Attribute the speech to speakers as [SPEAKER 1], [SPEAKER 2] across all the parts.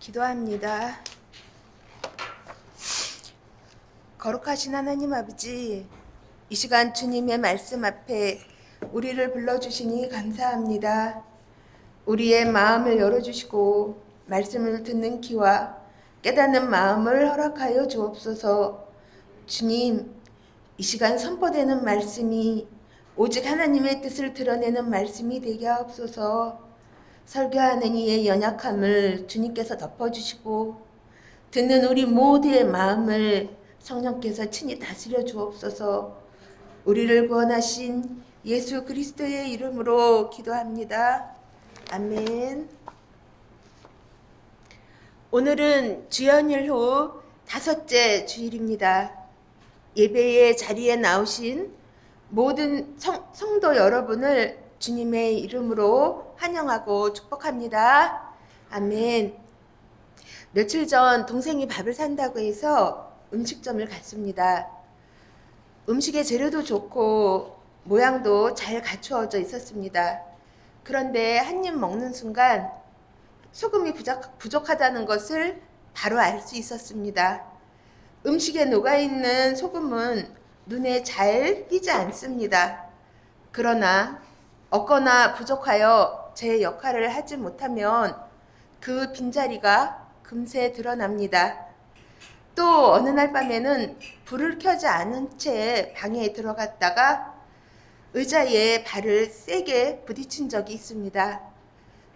[SPEAKER 1] 기도합니다. 거룩하신 하나님 아버지, 이 시간 주님의 말씀 앞에 우리를 불러주시니 감사합니다. 우리의 마음을 열어주시고 말씀을 듣는 귀와 깨닫는 마음을 허락하여 주옵소서. 주님, 이 시간 선포되는 말씀이 오직 하나님의 뜻을 드러내는 말씀이 되게 하옵소서. 설교하는 이의 연약함을 주님께서 덮어주시고 듣는 우리 모두의 마음을 성령께서 친히 다스려 주옵소서. 우리를 구원하신 예수 그리스도의 이름으로 기도합니다. 아멘. 오늘은 주연일 후 5째 주일입니다. 예배의 자리에 나오신 모든 성도 여러분을 주님의 이름으로 환영하고 축복합니다. 아멘. 며칠 전 동생이 밥을 산다고 해서 음식점을 갔습니다. 음식의 재료도 좋고 모양도 잘 갖추어져 있었습니다. 그런데 한 입 먹는 순간 소금이 부족하다는 것을 바로 알 수 있었습니다. 음식에 녹아있는 소금은 눈에 잘 띄지 않습니다. 그러나 없거나 부족하여 제 역할을 하지 못하면 그 빈자리가 금세 드러납니다. 또 어느 날 밤에는 불을 켜지 않은 채 방에 들어갔다가 의자에 발을 세게 부딪힌 적이 있습니다.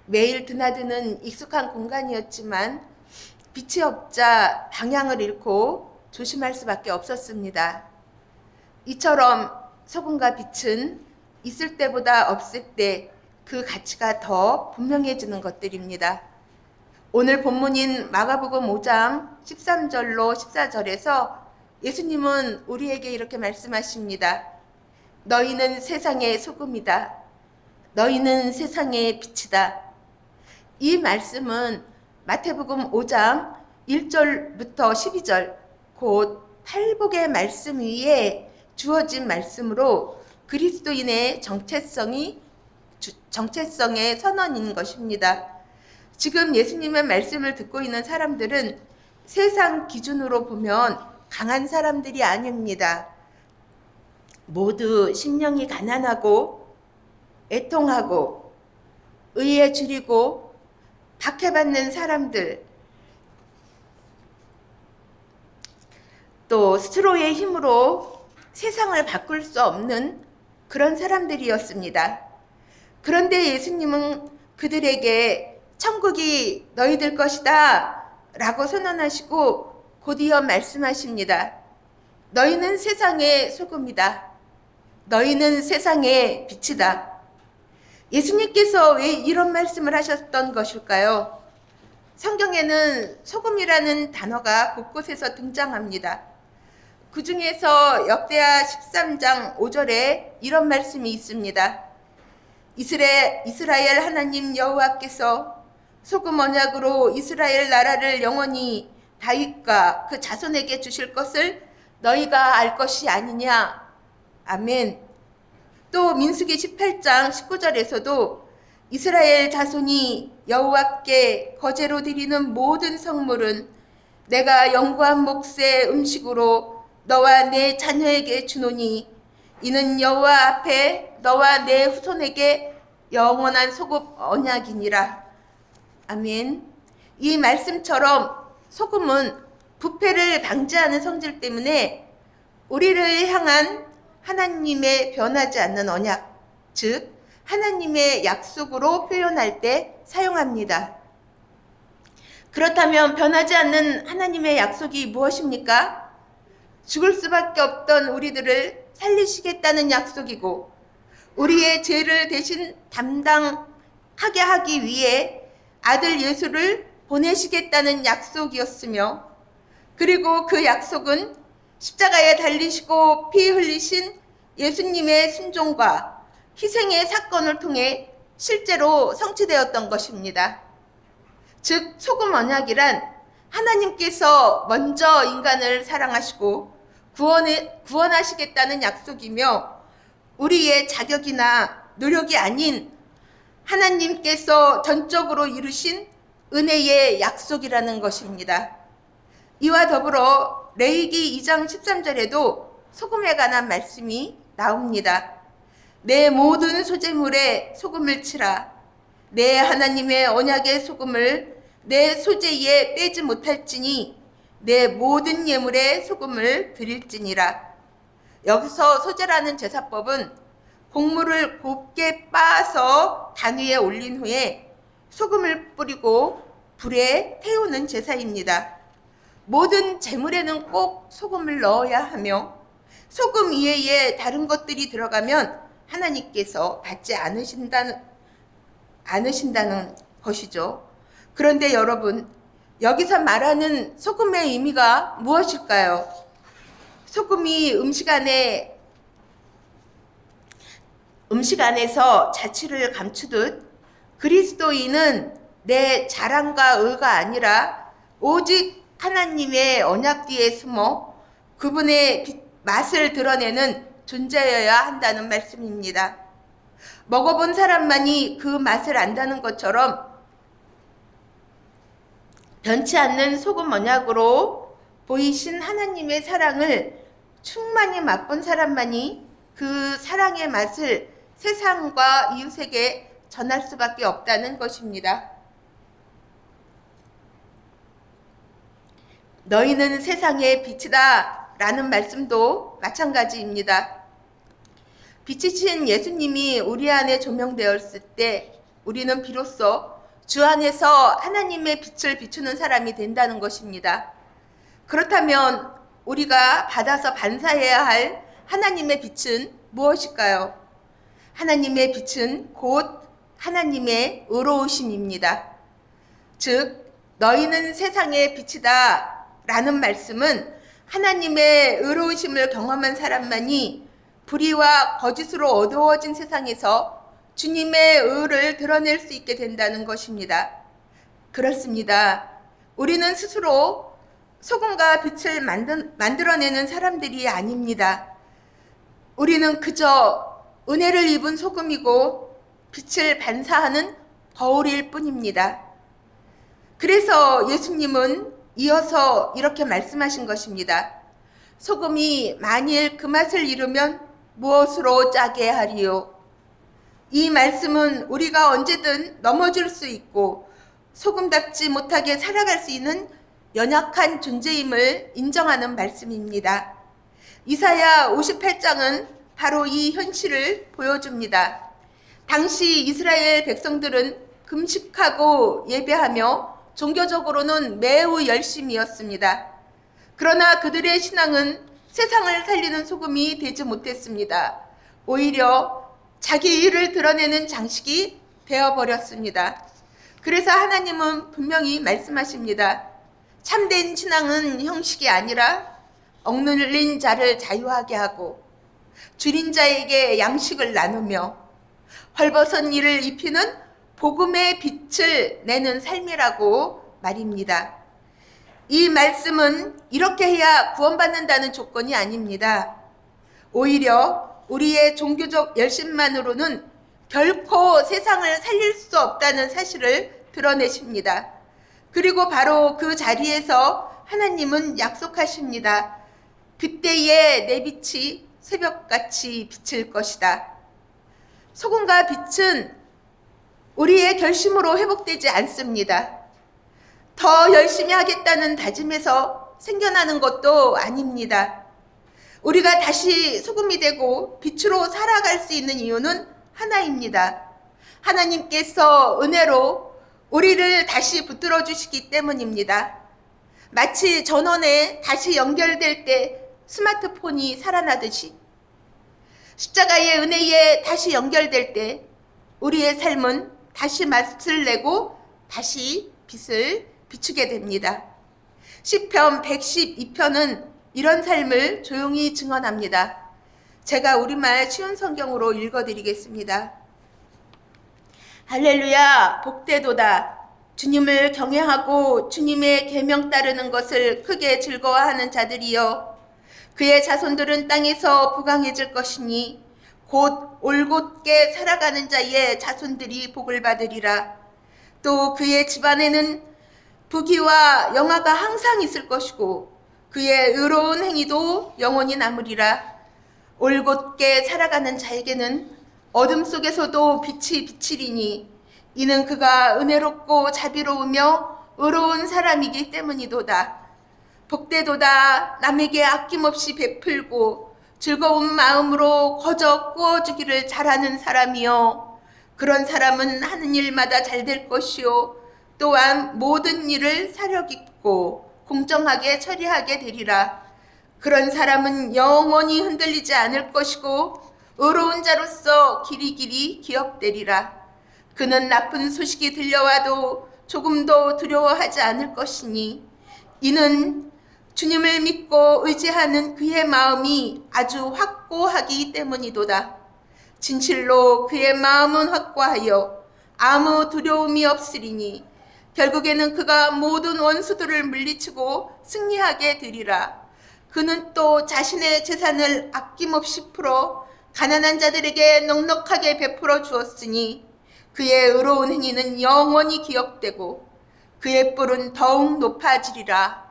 [SPEAKER 1] 매일 드나드는 익숙한 공간이었지만 빛이 없자 방향을 잃고 조심할 수밖에 없었습니다. 이처럼 소금과 빛은 있을 때보다 없을 때 그 가치가 더 분명해지는 것들입니다. 오늘 본문인 마가복음 5장 13절로 14절에서 예수님은 우리에게 이렇게 말씀하십니다. 너희는 세상의 소금이다. 너희는 세상의 빛이다. 이 말씀은 마태복음 5장 1절부터 12절 곧 팔복의 말씀 위에 주어진 말씀으로 그리스도인의 정체성의 선언인 것입니다. 지금 예수님의 말씀을 듣고 있는 사람들은 세상 기준으로 보면 강한 사람들이 아닙니다. 모두 심령이 가난하고 애통하고 의에 줄이고 박해받는 사람들, 또 스스로의 힘으로 세상을 바꿀 수 없는 그런 사람들이었습니다. 그런데 예수님은 그들에게 천국이 너희들 것이다 라고 선언하시고 곧이어 말씀하십니다. 너희는 세상의 소금이다. 너희는 세상의 빛이다. 예수님께서 왜 이런 말씀을 하셨던 것일까요? 성경에는 소금이라는 단어가 곳곳에서 등장합니다. 그 중에서 역대하 13장 5절에 이런 말씀이 있습니다. 이스라엘 하나님 여호와께서 소금 언약으로 이스라엘 나라를 영원히 다윗과 그 자손에게 주실 것을 너희가 알 것이 아니냐. 아멘. 또 민수기 18장 19절에서도 이스라엘 자손이 여호와께 거제로 드리는 모든 성물은 내가 영구한 몫의 음식으로 너와 내 자녀에게 주노니 이는 여호와 앞에 너와 내 후손에게 영원한 소금 언약이니라. 아멘. 이 말씀처럼 소금은 부패를 방지하는 성질 때문에 우리를 향한 하나님의 변하지 않는 언약, 즉 하나님의 약속으로 표현할 때 사용합니다. 그렇다면 변하지 않는 하나님의 약속이 무엇입니까? 죽을 수밖에 없던 우리들을 살리시겠다는 약속이고 우리의 죄를 대신 담당하게 하기 위해 아들 예수를 보내시겠다는 약속이었으며 그리고 그 약속은 십자가에 달리시고 피 흘리신 예수님의 순종과 희생의 사건을 통해 실제로 성취되었던 것입니다. 즉 소금 언약이란 하나님께서 먼저 인간을 사랑하시고 구원하시겠다는 약속이며 우리의 자격이나 노력이 아닌 하나님께서 전적으로 이루신 은혜의 약속이라는 것입니다. 이와 더불어 레위기 2장 13절에도 소금에 관한 말씀이 나옵니다. 내 모든 소재물에 소금을 치라. 내 하나님의 언약의 소금을 내 소재에 빼지 못할지니 내 모든 예물에 소금을 드릴지니라. 여기서 소재라는 제사법은 곡물을 곱게 빻아서 단 위에 올린 후에 소금을 뿌리고 불에 태우는 제사입니다. 모든 제물에는 꼭 소금을 넣어야 하며 소금 이외에 다른 것들이 들어가면 하나님께서 받지 않으신다는 것이죠. 그런데 여러분, 여기서 말하는 소금의 의미가 무엇일까요? 소금이 음식 안에서 자취를 감추듯 그리스도인은 내 자랑과 의가 아니라 오직 하나님의 언약 뒤에 숨어 그분의 맛을 드러내는 존재여야 한다는 말씀입니다. 먹어본 사람만이 그 맛을 안다는 것처럼 변치 않는 소금 언약으로 보이신 하나님의 사랑을 충만히 맛본 사람만이 그 사랑의 맛을 세상과 이웃에게 전할 수밖에 없다는 것입니다. 너희는 세상의 빛이다 라는 말씀도 마찬가지입니다. 빛이신 예수님이 우리 안에 조명되었을 때 우리는 비로소 주 안에서 하나님의 빛을 비추는 사람이 된다는 것입니다. 그렇다면 우리가 받아서 반사해야 할 하나님의 빛은 무엇일까요? 하나님의 빛은 곧 하나님의 의로우심입니다. 즉, 너희는 세상의 빛이다 라는 말씀은 하나님의 의로우심을 경험한 사람만이 불의와 거짓으로 어두워진 세상에서 주님의 의를 드러낼 수 있게 된다는 것입니다. 그렇습니다. 우리는 스스로 소금과 빛을 만들어내는 사람들이 아닙니다. 우리는 그저 은혜를 입은 소금이고 빛을 반사하는 거울일 뿐입니다. 그래서 예수님은 이어서 이렇게 말씀하신 것입니다. 소금이 만일 그 맛을 잃으면 무엇으로 짜게 하리요? 이 말씀은 우리가 언제든 넘어질 수 있고 소금답지 못하게 살아갈 수 있는 연약한 존재임을 인정하는 말씀입니다. 이사야 58장은 바로 이 현실을 보여줍니다. 당시 이스라엘 백성들은 금식하고 예배하며 종교적으로는 매우 열심이었습니다. 그러나 그들의 신앙은 세상을 살리는 소금이 되지 못했습니다. 오히려 자기 일을 드러내는 장식이 되어버렸습니다. 그래서 하나님은 분명히 말씀하십니다. 참된 신앙은 형식이 아니라 억눌린 자를 자유하게 하고 줄인 자에게 양식을 나누며 헐벗은 이를 입히는 복음의 빛을 내는 삶이라고 말입니다. 이 말씀은 이렇게 해야 구원받는다는 조건이 아닙니다. 오히려 우리의 종교적 열심만으로는 결코 세상을 살릴 수 없다는 사실을 드러내십니다. 그리고 바로 그 자리에서 하나님은 약속하십니다. 그때에 내 빛이 새벽같이 비칠 것이다. 소금과 빛은 우리의 결심으로 회복되지 않습니다. 더 열심히 하겠다는 다짐에서 생겨나는 것도 아닙니다. 우리가 다시 소금이 되고 빛으로 살아갈 수 있는 이유는 하나입니다. 하나님께서 은혜로 우리를 다시 붙들어 주시기 때문입니다. 마치 전원에 다시 연결될 때 스마트폰이 살아나듯이 십자가의 은혜에 다시 연결될 때 우리의 삶은 다시 맛을 내고 다시 빛을 비추게 됩니다. 시편 112편은 이런 삶을 조용히 증언합니다. 제가 우리말 쉬운 성경으로 읽어드리겠습니다. 할렐루야, 복되도다. 주님을 경외하고 주님의 계명 따르는 것을 크게 즐거워하는 자들이여. 그의 자손들은 땅에서 부강해질 것이니 곧 올곧게 살아가는 자의 자손들이 복을 받으리라. 또 그의 집안에는 부귀와 영화가 항상 있을 것이고 그의 의로운 행위도 영원히 남으리라. 올곧게 살아가는 자에게는 어둠 속에서도 빛이 비치리니 이는 그가 은혜롭고 자비로우며 의로운 사람이기 때문이도다. 복되도다. 남에게 아낌없이 베풀고 즐거운 마음으로 거저 꾸어주기를 잘하는 사람이요. 그런 사람은 하는 일마다 잘 될 것이요. 또한 모든 일을 사려 깊고 공정하게 처리하게 되리라. 그런 사람은 영원히 흔들리지 않을 것이고 의로운 자로서 길이길이 기억되리라. 그는 나쁜 소식이 들려와도 조금도 두려워하지 않을 것이니 이는 주님을 믿고 의지하는 그의 마음이 아주 확고하기 때문이도다. 진실로 그의 마음은 확고하여 아무 두려움이 없으리니 결국에는 그가 모든 원수들을 물리치고 승리하게 되리라. 그는 또 자신의 재산을 아낌없이 풀어 가난한 자들에게 넉넉하게 베풀어 주었으니 그의 의로운 행위는 영원히 기억되고 그의 뿔은 더욱 높아지리라.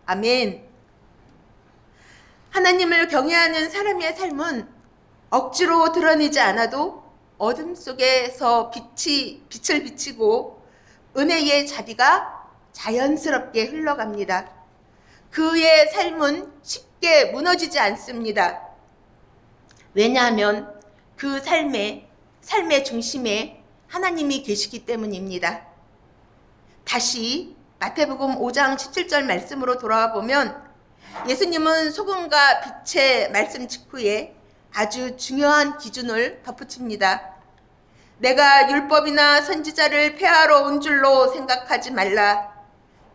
[SPEAKER 1] 아멘. 하나님을 경외하는 사람의 삶은 억지로 드러내지 않아도 어둠 속에서 빛을 비치고 은혜의 자비가 자연스럽게 흘러갑니다. 그의 삶은 쉽게 무너지지 않습니다. 왜냐하면 그 삶의 중심에 하나님이 계시기 때문입니다. 다시 마태복음 5장 17절 말씀으로 돌아와 보면 예수님은 소금과 빛의 말씀 직후에 아주 중요한 기준을 덧붙입니다. 내가 율법이나 선지자를 폐하러 온 줄로 생각하지 말라.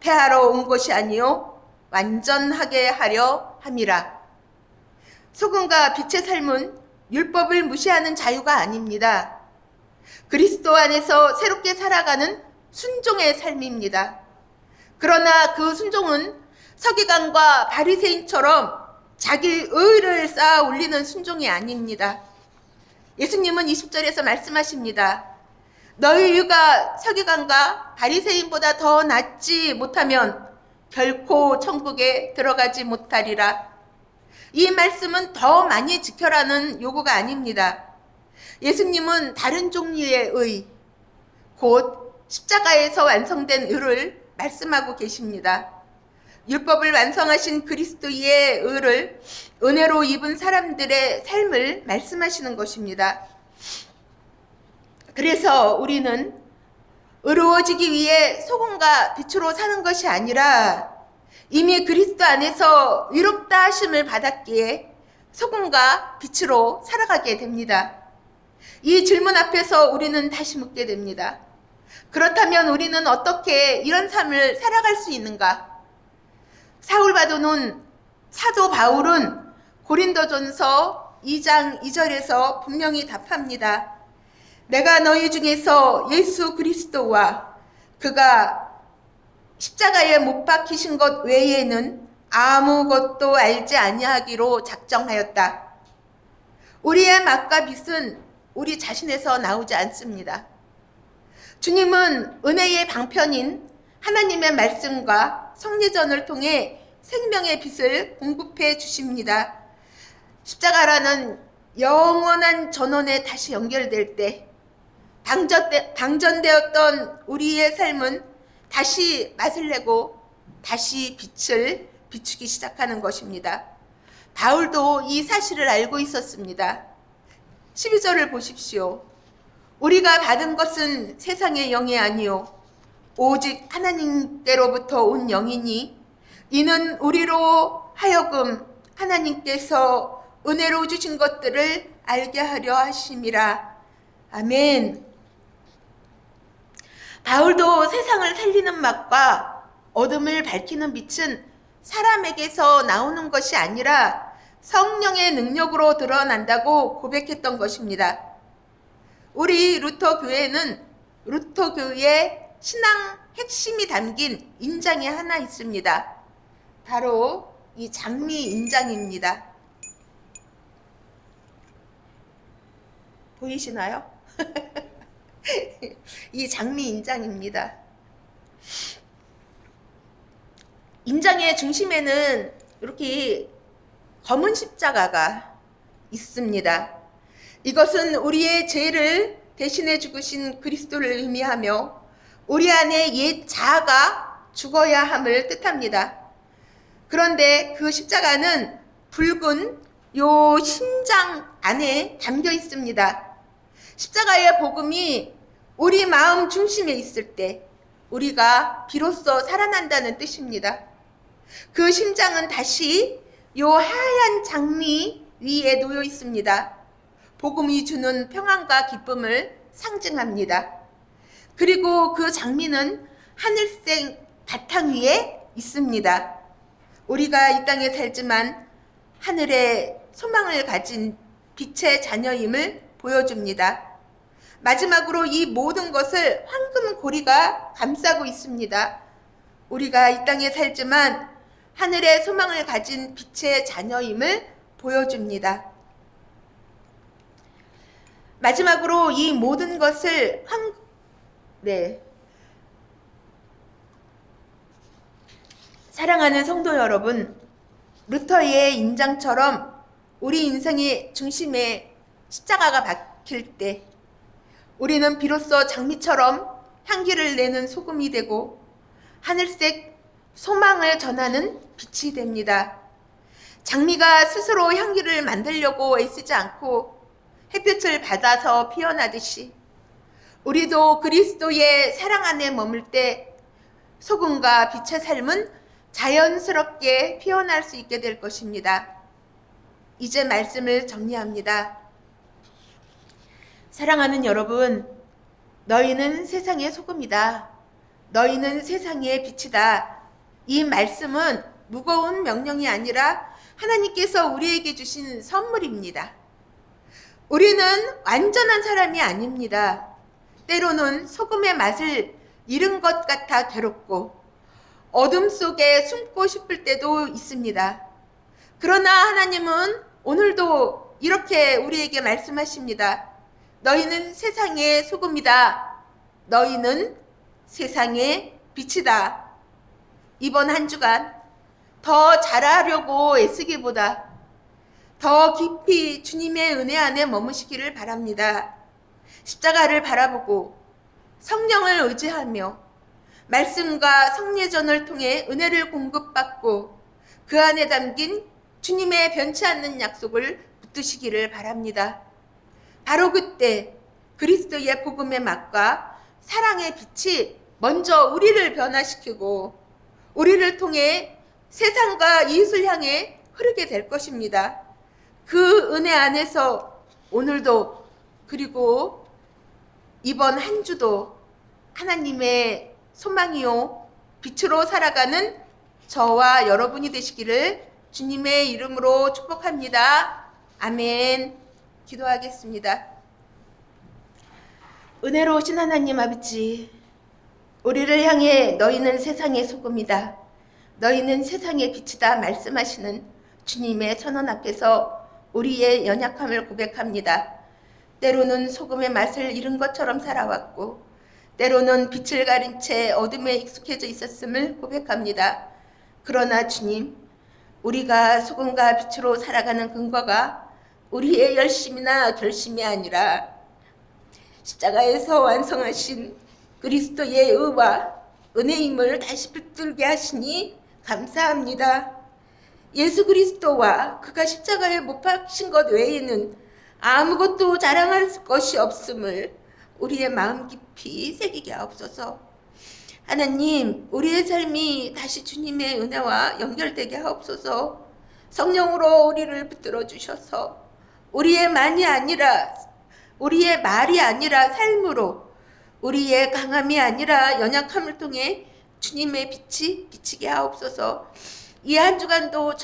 [SPEAKER 1] 폐하러 온 것이 아니요 완전하게 하려 함이라. 소금과 빛의 삶은 율법을 무시하는 자유가 아닙니다. 그리스도 안에서 새롭게 살아가는 순종의 삶입니다. 그러나 그 순종은 서기관과 바리새인처럼 자기 의를 쌓아 올리는 순종이 아닙니다. 예수님은 20절에서 말씀하십니다. 너희 의가 서기관과 바리새인보다 더 낫지 못하면 결코 천국에 들어가지 못하리라. 이 말씀은 더 많이 지켜라는 요구가 아닙니다. 예수님은 다른 종류의 의, 곧 십자가에서 완성된 의를 말씀하고 계십니다. 율법을 완성하신 그리스도의 의를 은혜로 입은 사람들의 삶을 말씀하시는 것입니다. 그래서 우리는 의로워지기 위해 소금과 빛으로 사는 것이 아니라 이미 그리스도 안에서 의롭다 하심을 받았기에 소금과 빛으로 살아가게 됩니다. 이 질문 앞에서 우리는 다시 묻게 됩니다. 그렇다면 우리는 어떻게 이런 삶을 살아갈 수 있는가? 사도 바울은 고린도전서 2장 2절에서 분명히 답합니다. 내가 너희 중에서 예수 그리스도와 그가 십자가에 못 박히신 것 외에는 아무것도 알지 아니하기로 작정하였다. 우리의 맛과 빛은 우리 자신에서 나오지 않습니다. 주님은 은혜의 방편인 하나님의 말씀과 성례전을 통해 생명의 빛을 공급해 주십니다. 십자가라는 영원한 전원에 다시 연결될 때 방전되었던 우리의 삶은 다시 맛을 내고 다시 빛을 비추기 시작하는 것입니다. 바울도 이 사실을 알고 있었습니다. 12절을 보십시오. 우리가 받은 것은 세상의 영이 아니요 오직 하나님께로부터 온 영이니 이는 우리로 하여금 하나님께서 은혜로 주신 것들을 알게 하려 하심이라. 아멘. 바울도 세상을 살리는 맛과 어둠을 밝히는 빛은 사람에게서 나오는 것이 아니라 성령의 능력으로 드러난다고 고백했던 것입니다. 우리 루터 교회는 루터 교회의 신앙 핵심이 담긴 인장이 하나 있습니다. 바로 이 장미 인장입니다. 보이시나요? 이 장미 인장입니다. 인장의 중심에는 이렇게 검은 십자가가 있습니다. 이것은 우리의 죄를 대신해 죽으신 그리스도를 의미하며 우리 안에 옛 자아가 죽어야 함을 뜻합니다. 그런데 그 십자가는 붉은 요 심장 안에 담겨 있습니다. 십자가의 복음이 우리 마음 중심에 있을 때 우리가 비로소 살아난다는 뜻입니다. 그 심장은 다시 요 하얀 장미 위에 놓여 있습니다. 복음이 주는 평안과 기쁨을 상징합니다. 그리고 그 장미는 하늘색 바탕 위에 있습니다. 우리가 이 땅에 살지만 하늘에 소망을 가진 빛의 자녀임을 보여줍니다. 마지막으로 이 모든 것을 황금 고리가 감싸고 있습니다. 우리가 이 땅에 살지만 하늘의 소망을 가진 빛의 자녀임을 보여줍니다. 마지막으로 이 모든 것을 사랑하는 성도 여러분, 루터의 인장처럼 우리 인생의 중심에 십자가가 박힐 때 우리는 비로소 장미처럼 향기를 내는 소금이 되고 하늘색 소망을 전하는 빛이 됩니다. 장미가 스스로 향기를 만들려고 애쓰지 않고 햇볕을 받아서 피어나듯이 우리도 그리스도의 사랑 안에 머물 때 소금과 빛의 삶은 자연스럽게 피어날 수 있게 될 것입니다. 이제 말씀을 정리합니다. 사랑하는 여러분, 너희는 세상의 소금이다. 너희는 세상의 빛이다. 이 말씀은 무거운 명령이 아니라 하나님께서 우리에게 주신 선물입니다. 우리는 완전한 사람이 아닙니다. 때로는 소금의 맛을 잃은 것 같아 괴롭고 어둠 속에 숨고 싶을 때도 있습니다. 그러나 하나님은 오늘도 이렇게 우리에게 말씀하십니다. 너희는 세상의 소금이다. 너희는 세상의 빛이다. 이번 한 주간 더 잘하려고 애쓰기보다 더 깊이 주님의 은혜 안에 머무시기를 바랍니다. 십자가를 바라보고 성령을 의지하며 말씀과 성례전을 통해 은혜를 공급받고 그 안에 담긴 주님의 변치 않는 약속을 붙드시기를 바랍니다. 바로 그때 그리스도의 복음의 맛과 사랑의 빛이 먼저 우리를 변화시키고 우리를 통해 세상과 이웃을 향해 흐르게 될 것입니다. 그 은혜 안에서 오늘도 그리고 이번 한 주도 하나님의 소망이요 빛으로 살아가는 저와 여러분이 되시기를 주님의 이름으로 축복합니다. 아멘. 기도하겠습니다. 은혜로우신 하나님 아버지, 우리를 향해 너희는 세상의 소금이다. 너희는 세상의 빛이다 말씀하시는 주님의 선언 앞에서 우리의 연약함을 고백합니다. 때로는 소금의 맛을 잃은 것처럼 살아왔고 때로는 빛을 가린 채 어둠에 익숙해져 있었음을 고백합니다. 그러나 주님, 우리가 소금과 빛으로 살아가는 근거가 우리의 열심이나 결심이 아니라 십자가에서 완성하신 그리스도의 의와 은혜임을 다시 붙들게 하시니 감사합니다. 예수 그리스도와 그가 십자가에 못 박힌 것 외에는 아무것도 자랑할 것이 없음을 우리의 마음 깊이 새기게 하옵소서. 하나님, 우리의 삶이 다시 주님의 은혜와 연결되게 하옵소서. 성령으로 우리를 붙들어 주셔서 우리의 말이 아니라 삶으로, 우리의 강함이 아니라 연약함을 통해 주님의 빛이 비치게 하옵소서. 이 한 주간도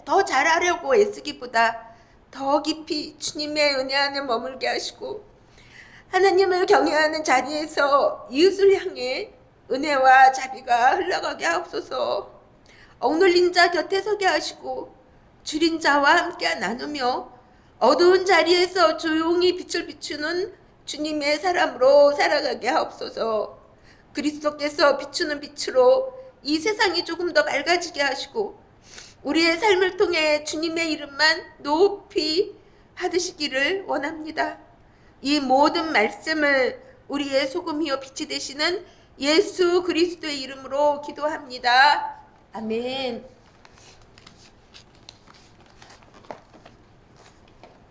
[SPEAKER 1] 더 잘하려고 애쓰기보다 더 깊이 주님의 은혜 안에 머물게 하시고 하나님을 경외하는 자리에서 이웃을 향해 은혜와 자비가 흘러가게 하옵소서. 억눌린 자 곁에 서게 하시고 줄인 자와 함께 나누며 어두운 자리에서 조용히 빛을 비추는 주님의 사람으로 살아가게 하옵소서. 그리스도께서 비추는 빛으로 이 세상이 조금 더 맑아지게 하시고 우리의 삶을 통해 주님의 이름만 높이 받으시기를 원합니다. 이 모든 말씀을 우리의 소금이요 빛이 되시는 예수 그리스도의 이름으로 기도합니다. 아멘.